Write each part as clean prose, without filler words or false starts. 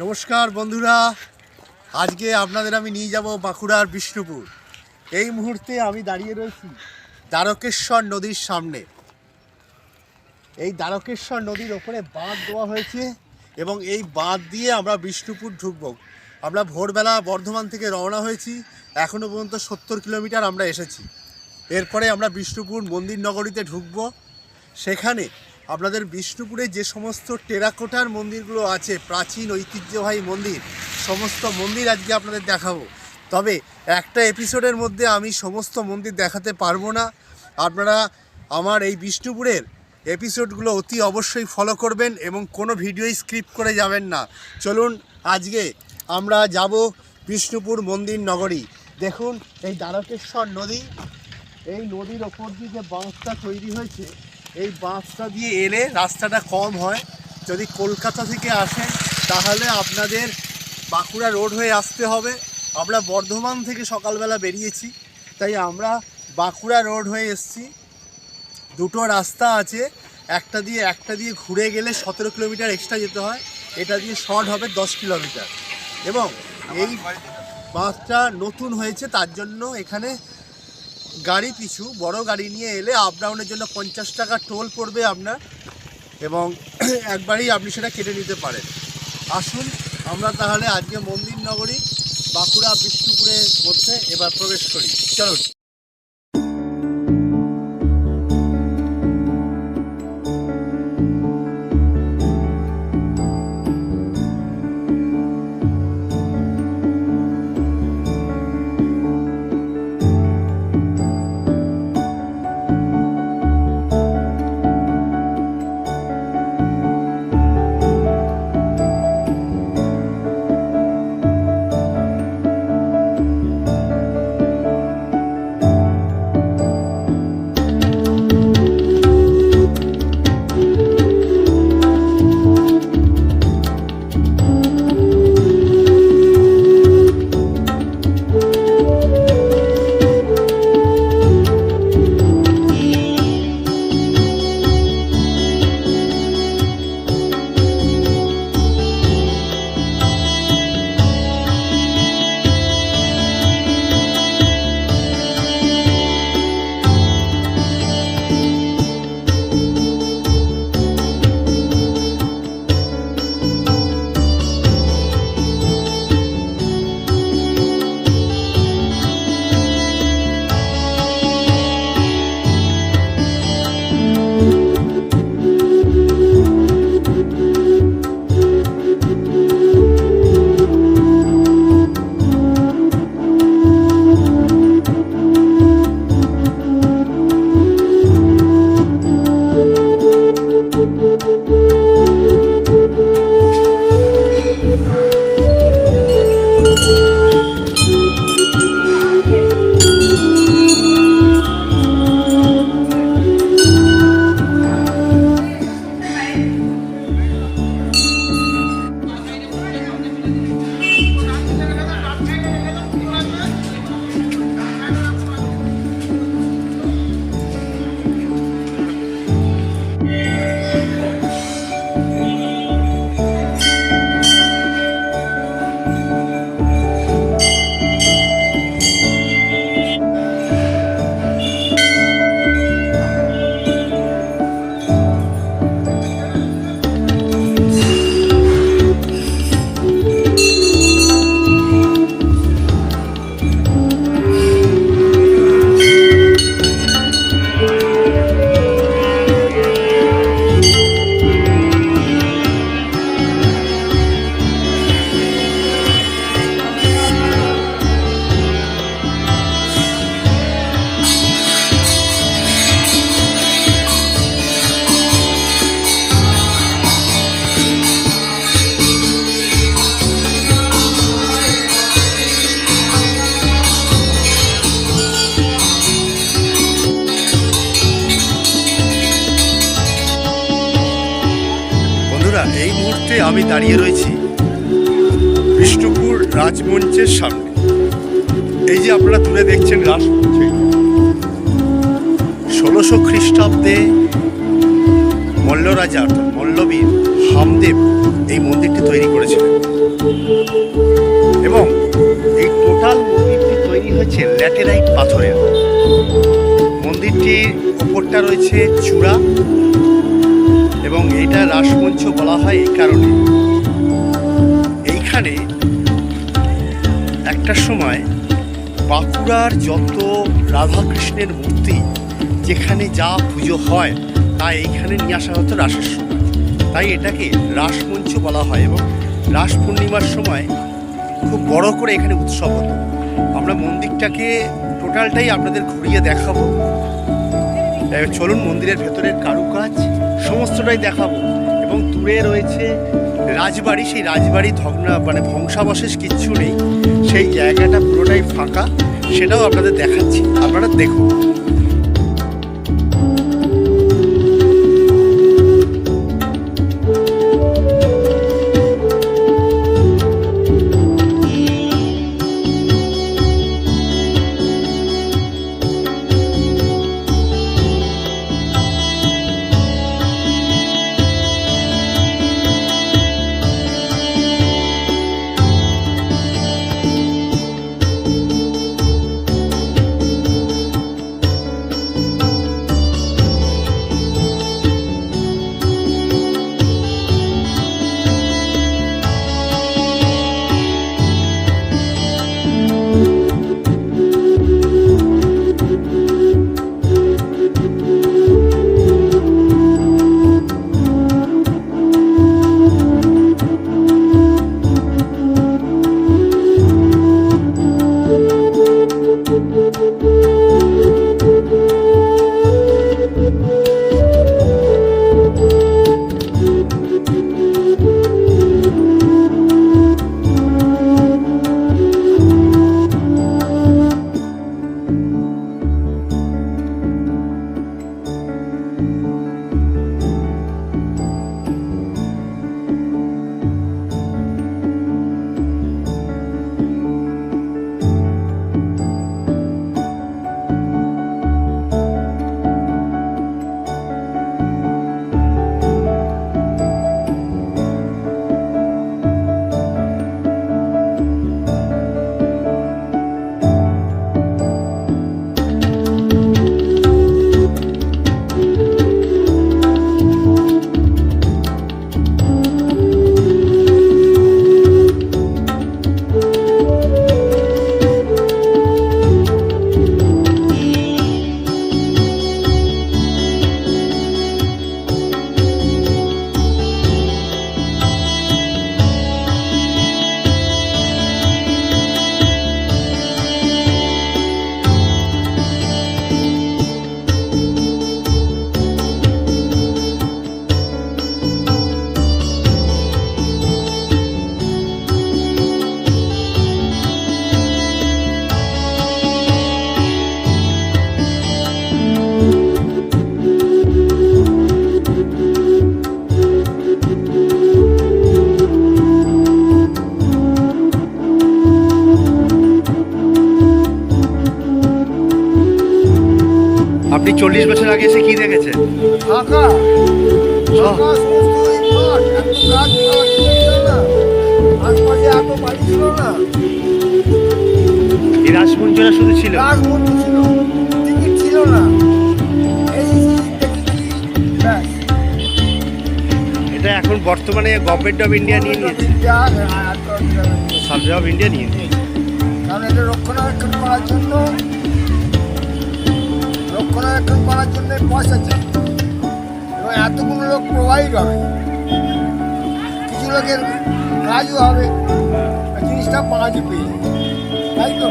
নমস্কার বন্ধুরা, আজকে আপনাদের আমি নিয়ে যাব বাঁকুড়ার বিষ্ণুপুর। এই মুহূর্তে আমি দাঁড়িয়ে রয়েছি দ্বারকেশ্বর নদীর সামনে। এই দ্বারকেশ্বর নদীর ওপরে বাঁধ দেওয়া হয়েছে এবং এই বাঁধ দিয়ে আমরা বিষ্ণুপুর ঢুকব। আমরা ভোরবেলা বর্ধমান থেকে রওনা হয়েছি, এখনও পর্যন্ত 70 কিলোমিটার আমরা এসেছি। এরপরে আমরা বিষ্ণুপুর মন্দির নগরীতে ঢুকব। সেখানে আপনাদের বিষ্ণুপুরে যে সমস্ত টেরাকোটার মন্দিরগুলো আছে, প্রাচীন ঐতিহ্যবাহী মন্দির, সমস্ত মন্দির আজকে আপনাদের দেখাবো। তবে একটা এপিসোডের মধ্যে আমি সমস্ত মন্দির দেখাতে পারবো না। আপনারা আমার এই বিষ্ণুপুরের এপিসোডগুলো অতি অবশ্যই ফলো করবেন এবং কোনো ভিডিওই স্কিপ করে যাবেন না। চলুন আজকে আমরা যাব বিষ্ণুপুর মন্দির নগরী। দেখুন এই দ্বারকেশ্বর নদী, এই নদীর ওপর দিয়ে যে বাঁধটা তৈরি হয়েছে, এই বাঁধটা দিয়ে এলে রাস্তাটা কম হয়। যদি কলকাতা থেকে আসেন তাহলে আপনাদের বাঁকুড়া রোড হয়ে আসতে হবে। আমরা বর্ধমান থেকে সকালবেলা বেরিয়েছি, তাই আমরা বাঁকুড়া রোড হয়ে এসেছি। দুটো রাস্তা আছে, একটা দিয়ে ঘুরে গেলে 17 কিলোমিটার এক্সট্রা যেতে হয়, এটা দিয়ে শর্ট হবে 10 কিলোমিটার। এবং এই বাঁধটা নতুন হয়েছে, তার জন্য এখানে গাড়ি পিছু বড় গাড়ি নিয়ে এলে আপ ডাউনের জন্য 50 টাকা টোল পড়বে আপনার, এবং একবারেই আপনি সেটা কেটে নিতে পারেন। আসুন আমরা তাহলে আজকে মন্দির নগরী বাঁকুড়া বিষ্ণুপুরের মধ্যে এবার প্রবেশ করি। চলুন। এই মুহূর্তে আমি দাঁড়িয়ে রয়েছি বিষ্ণুপুর রাজমঞ্চের সামনে। এই যে আপনারা দূরে দেখছেন রাজমঞ্চ, 1600 খ্রিস্টাব্দে মল্লরাজা অর্থাৎ মল্লবীর হামদেব এই মন্দিরটি তৈরি করেছিলেন এবং এই টোটাল মন্দিরটি তৈরি হয়েছে ল্যাটেরাইট পাথরের। মন্দিরটির ওপরটা রয়েছে চূড়া এবং এটা রাসমঞ্চ বলা হয় এই কারণে এইখানে একটা সময় বাঁকুড়ার যত রাধাকৃষ্ণের মূর্তি যেখানে যা পুজো হয় তা এইখানে নিয়ে আসা হতো রাসের সময়, তাই এটাকে রাসমঞ্চ বলা হয় এবং রাস পূর্ণিমার সময় খুব বড় করে এখানে উৎসব হতো। আমরা মন্দিরটাকে টোটালটাই আপনাদের ঘুরিয়ে দেখাবো। চলুন মন্দিরের ভেতরের কারুকাজ সমস্তটাই দেখাবো এবং দূরে রয়েছে রাজবাড়ি, সেই রাজবাড়ি ধ্বংসাবশেষ কিচ্ছু নেই, সেই জায়গাটা পুরোটাই ফাঁকা, সেটাও আপনাদের দেখাচ্ছি, আপনারা দেখুন। আপনি 40 বছর আগে এসে কি দেখেছেন? ফাঁকা ফাঁকা সমস্ত মাঠ, এত গাছপালা ছিল না, আশপাশে এত বাড়ি ছিল না, এই রাসমঞ্চটা শুধু ছিল, রাসমঞ্চ ছিল, টিকিট ছিল না, এই দেখেছি ব্যাস। এটা এখন বর্তমানে গভর্নমেন্ট অফ ইন্ডিয়া নিয়ে নিয়েছে, সার্ভে অফ ইন্ডিয়া নিয়ে নিয়েছে, কারণ এটা রক্ষণাবেক্ষণ করার জন্য পয়সা চাই এবং এতগুলো লোক প্রোভাইড হবে, কিছু লোকের কাজও হবে, জিনিসটা পাওয়া পেয়ে যাবে, তাই তো।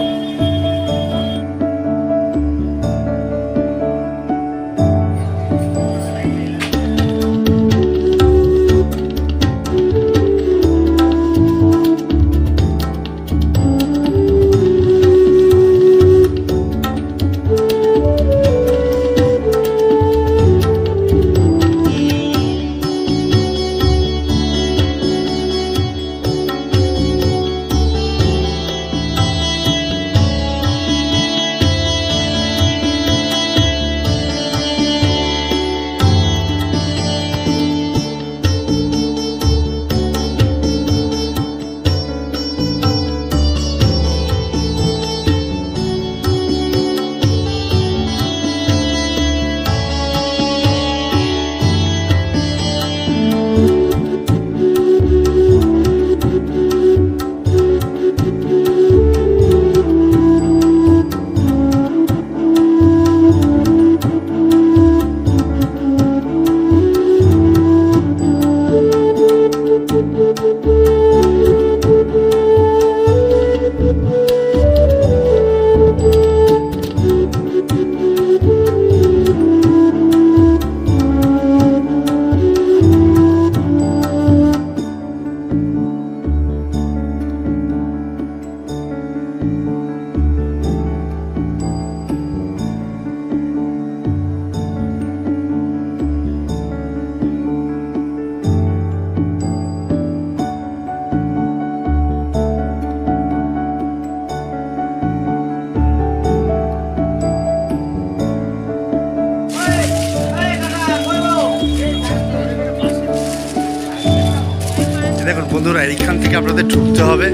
দেখুন বন্ধুরা, এইখান থেকে আপনাদের ঢুকতে হবে।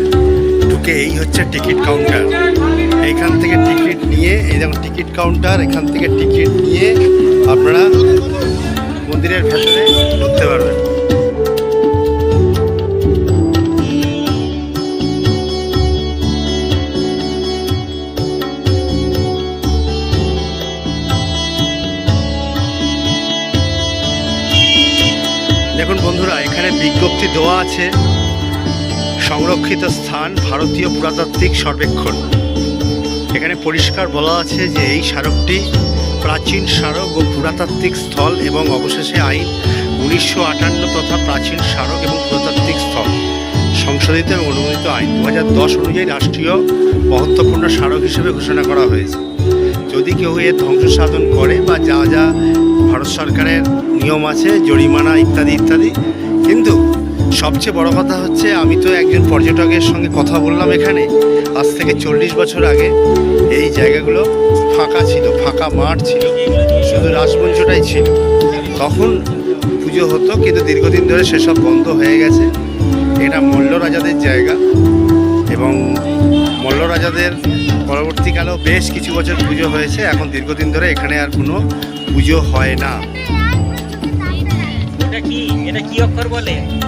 ঢুকে এই হচ্ছে টিকিট কাউন্টার। এইখান থেকে টিকিট নিয়ে, এই দেখুন টিকিট কাউন্টার, এখান থেকে টিকিট নিয়ে আপনারা মন্দিরের ভেতরে ঢুকতে পারবেন। দেখুন বন্ধুরা, এখানে বিজ্ঞপ্তি দেওয়া আছে, সংরক্ষিত স্থান ভারতীয় পুরাতাত্ত্বিক সর্বেক্ষণ। এখানে পরিষ্কার বলা আছে যে এই স্মারকটি প্রাচীন স্মারক ও পুরাতাত্ত্বিক স্থল এবং অবশেষে আইন 1958 তথা প্রাচীন স্মারক এবং পুরাতাত্ত্বিক স্থল সংশোধিত এবং অনুমোদিত আইন 2010 অনুযায়ী রাষ্ট্রীয় মহত্বপূর্ণ স্মারক হিসেবে ঘোষণা করা হয়েছে। যদি কেউ এর ধ্বংস সাধন করে বা যা যা ভারত সরকারের নিয়ম আছে, জরিমানা ইত্যাদি ইত্যাদি। কিন্তু সবচেয়ে বড় কথা হচ্ছে, আমি তো একজন পর্যটকের সঙ্গে কথা বললাম এখানে, আজ থেকে 40 বছর আগে এই জায়গাগুলো ফাঁকা ছিল, ফাঁকা মাঠ ছিল, শুধু রাজমঞ্চটাই ছিল। তখন পুজো হতো, কিন্তু দীর্ঘদিন ধরে সেসব বন্ধ হয়ে গেছে। এটা মল্ল রাজাদের জায়গা এবং মল্ল রাজাদের পরবর্তীকালেও বেশ কিছু বছর পুজো হয়েছে। এখন দীর্ঘদিন ধরে এখানে আর কোনো পুজো হয় না। এটা কি অক্ষর বলে?